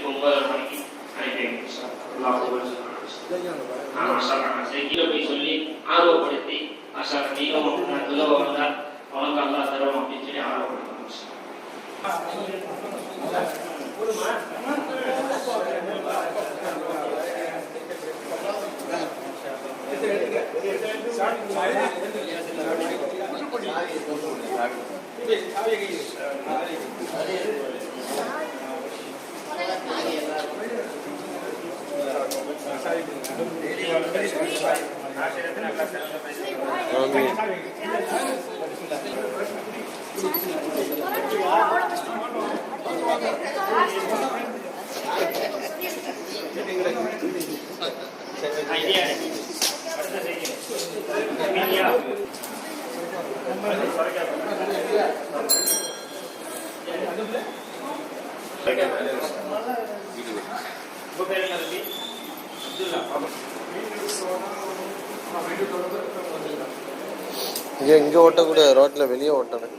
9:30 மணிக்கு அனுப்பிங்க. கீழே போய் சொல்லி ஆர்வப்படுத்தி நீங்களும் உதவ வந்தால் உனக்கு அல்லா தரும் அப்படின்னு சொல்லி ஆர்வப்படுத்தணும். இங்க ஓட்டக்கூட ரோட்ல வெளியே ஓட்டணும்.